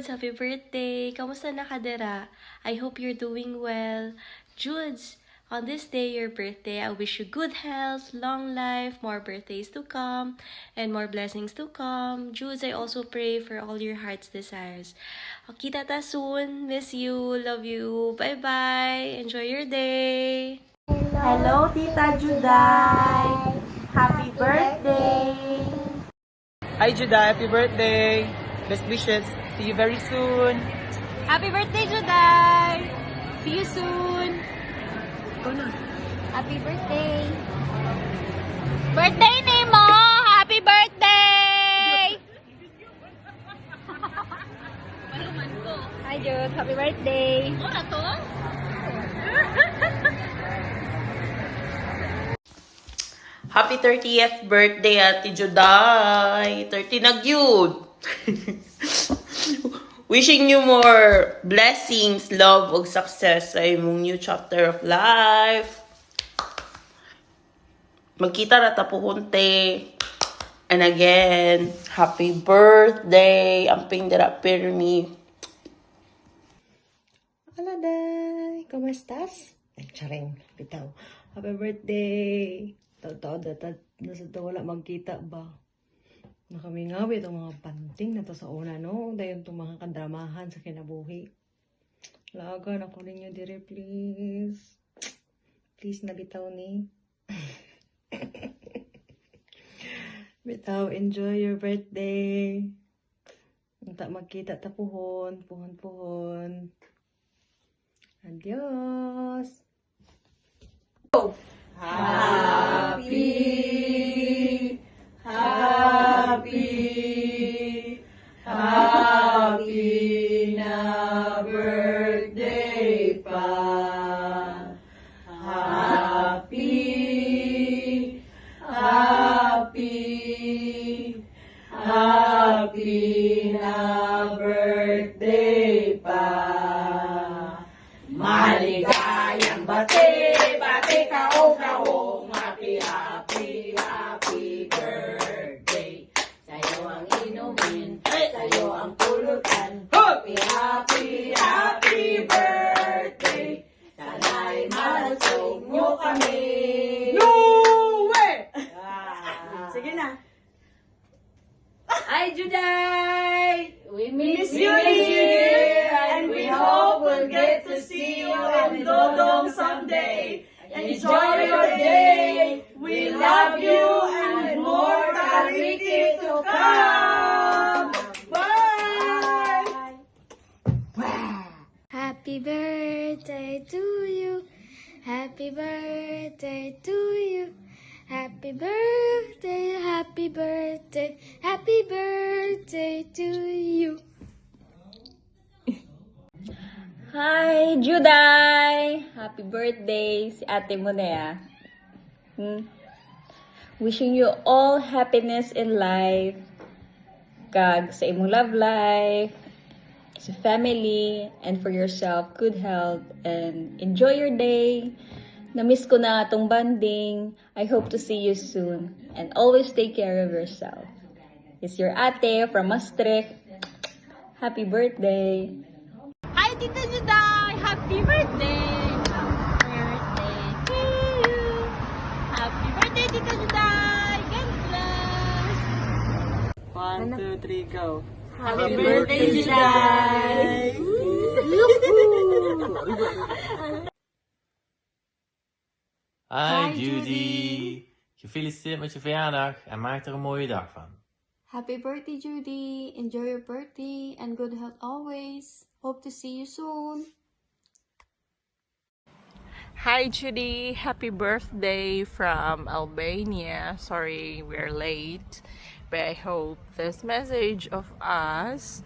Judes, happy birthday! Kamusta na ka dira? I hope you're doing well. Judes, on this day, your birthday, I wish you good health, long life, more birthdays to come, and more blessings to come. Judes, I also pray for all your heart's desires. Kita ta soon. Miss you. Love you. Bye-bye. Enjoy your day. Hello, Tita Juday! Happy birthday! Hi Judah, happy birthday! Best wishes. See you very soon. Happy birthday, Juday! See you soon! Happy birthday! Birthday, Nemo! Happy birthday! Hi, Jude. Happy birthday! Ano to? Happy 30th birthday, Ate Juday! 30 na gyud! Wishing you more blessings, love, ug success sa imong new chapter of life. Magkita na ta puhunte. And again, happy birthday! Amping dira pirmi. Hola, Day! ¿Cómo estás? Ay, charing, bitaw. Happy birthday! Taon-taon nasa wala magkita ba? Nakamingawi itong mga panting na to sa una, no? Dayon itong mga kadramahan sa kinabuhi. Laga na ko ninyo dire, please. Please na bitaw ni. Bitaw, enjoy your birthday. Unta magkita ta puhon. Adios! Happy na birthday pa. Happy na birthday pa. Maligayang bati kaong happy birthday. Sa'yo ang inumin, sa'yo ang pulutan. Happy birthday. Sana'y malasog nyo kami. Sige na. Hi, Juday! We miss you, and we hope we'll get to see you in Dodong someday. Enjoy your day. We love you and more Kariki to come. Bye. Happy birthday to you. Happy birthday to you. Happy birthday, happy birthday, happy birthday to you. Hi, Juday! Happy birthday! Si ate mo na ya. Wishing you all happiness in life. Kag sa imong love life, sa family, and for yourself, good health, and enjoy your day. Na-miss ko na itong banding. I hope to see you soon. And always take care of yourself. It's your ate from Maastricht. Happy birthday! Hi, Tita Juday! Happy birthday! Happy birthday to you! Happy birthday, Tita Juday! God bless! 1, 2, 3, go. Happy birthday, Juday! Hi Judy! Gefeliciteerd met je verjaardag en maak er een mooie dag van. Happy birthday, Judy. Enjoy your birthday and good health always. Hope to see you soon. Hi Judy, happy birthday from Albania. Sorry we're late, but I hope this message of us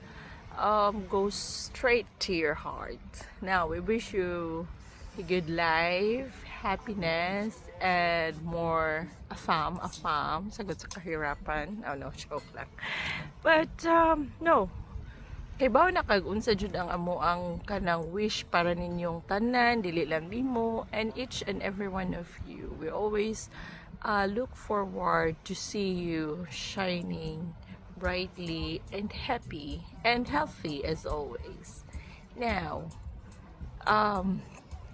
goes straight to your heart. Now we wish you a good life, happiness, and more afam, sagot sa kahirapan. Oh no, joke lang. But no, kay bawo na kag unsa jud ang amo ang kanang wish para ninyong tanan, dili lang nimo, and each and every one of you. We always look forward to see you shining brightly and happy and healthy as always. Now,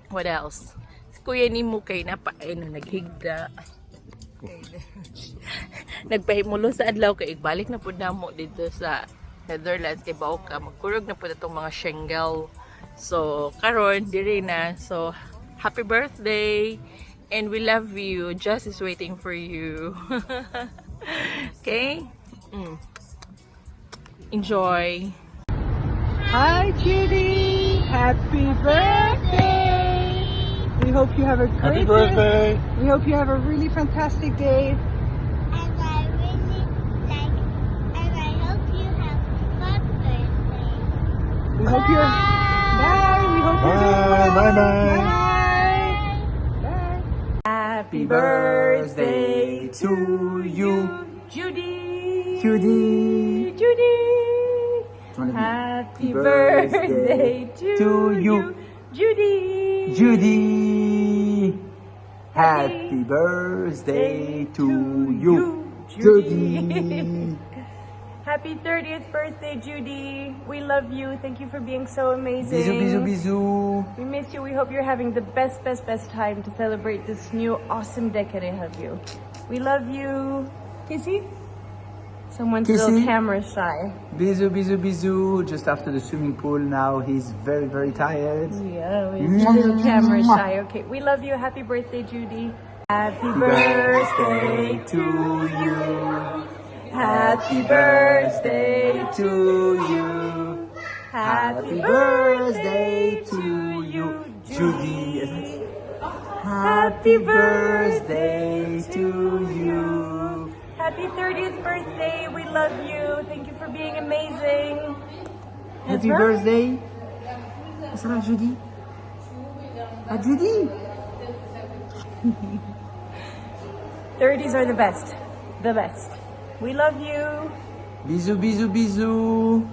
what else? Si Kuya Nimo kay naghigda. Nagpahimulo sa adlaw kay balik na pud namo dito sa Netherlands kay Bauka. Magkurog na pud itong mga Schengen. So, karon diri na. So, happy birthday and we love you. Jess is waiting for you. Okay? Enjoy. Hi, Judy. Happy birthday. We hope you have a great day. We hope you have a really fantastic day. And I really like, and I hope you have a fun birthday. We hope you're. Bye. We hope you're doing well. Bye. Bye. Happy birthday to you, Judy. Judy. Judy. Happy birthday to you, Judy. Judy. Happy birthday to you, Judy. Happy 30th birthday, Judy. We love you. Thank you for being so amazing. Bisous, bisous, bisous. We miss you. We hope you're having the best time to celebrate this new awesome decade ahead of you. We love you. Kissy? Someone's Kissy? still camera shy. Bisous, bisous, bisous. Just after the swimming pool now, he's very, very tired. Yeah, we're still camera shy. Okay, we love you. Happy birthday, Judy. Happy birthday to you. Happy birthday to you. Happy birthday to you, Judy. Happy birthday to you. Happy 30th birthday. We love you. Thank you for being amazing. Happy birthday. Sarah Judy. Judy. 30s are the best. The best. We love you. Bisous, bisous, bisous.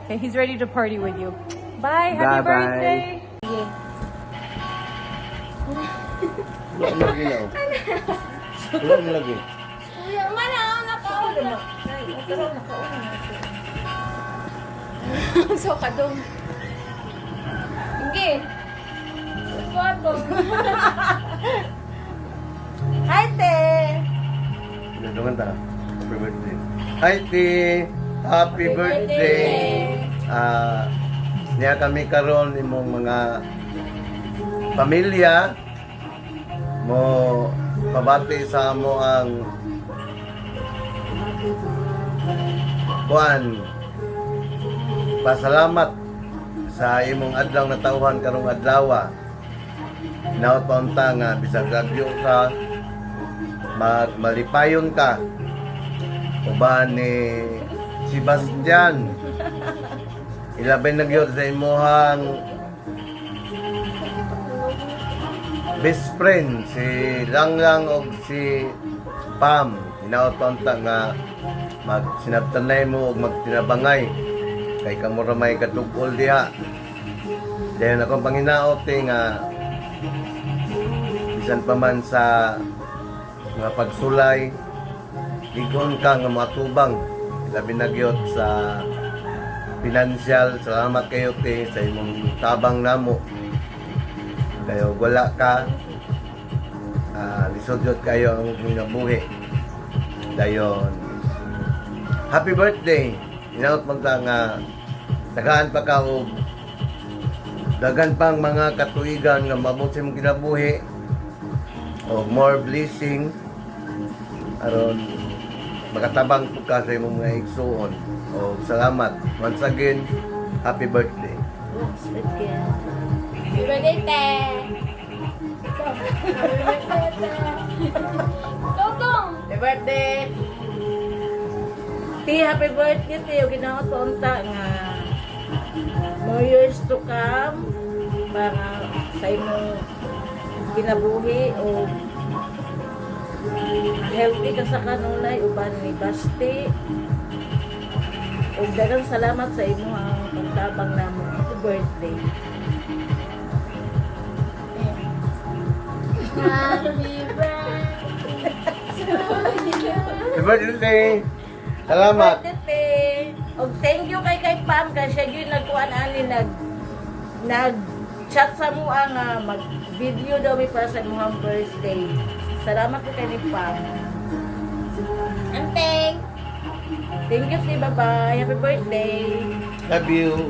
Okay, he's ready to party with you. Bye. Happy Bye-bye. birthday. Kuya, mana, nakauna. So, kadong. Sige. Foto. Hi, te. Nandungan ta. Happy birthday. Hi, Ti. Happy birthday. Niya kami karon imong mga pamilya mo pabati sa mo ang kuan. Pasalamat sa imong adlaw na tawhan karong adlaw. Naot paunta nga bisag radyo ka malipayon ka uban ni Sebastian ilabay na gyud sa imuhang best friend si Langlang og si Pam inaot paunta nga sinabtanay mo og magtinabangay kay kamo ra may katugol diha dahil akong panginaot nga bisan pa man sa mga pagsulay ligon ka nga matubang labi na gyud sa financial. Salamat kayo te sa imong tabang namo kayo wala ka lisod jud kayo ang minabuhi dayon happy birthday inaot magta nga tagaan pa ka og dagan pang mga katuigan nga maabot sa imong kinabuhi o more blessing aron makatabang po ka sa imong mga igsuon o salamat once again happy birthday. Happy birthday, te. Totong. Happy birthday. Ti, happy birthday ti. Yung ginawa tonta nga more years to come para sa imong kinabuhi o healthy ka sa kanunay uban ni Basti ug daghang salamat sa imo ang pagtabang namo. Happy birthday. Happy birthday. Happy birthday! Salamat! Happy birthday! Og thank you kay Pam kasi siya yung nagkuhan ani nag-chat sa mo ang mag-video daw mi para sa muhang birthday. Salamat po kay ni Pam. Anteng! Thank you, bye-bye. Happy birthday! Love you!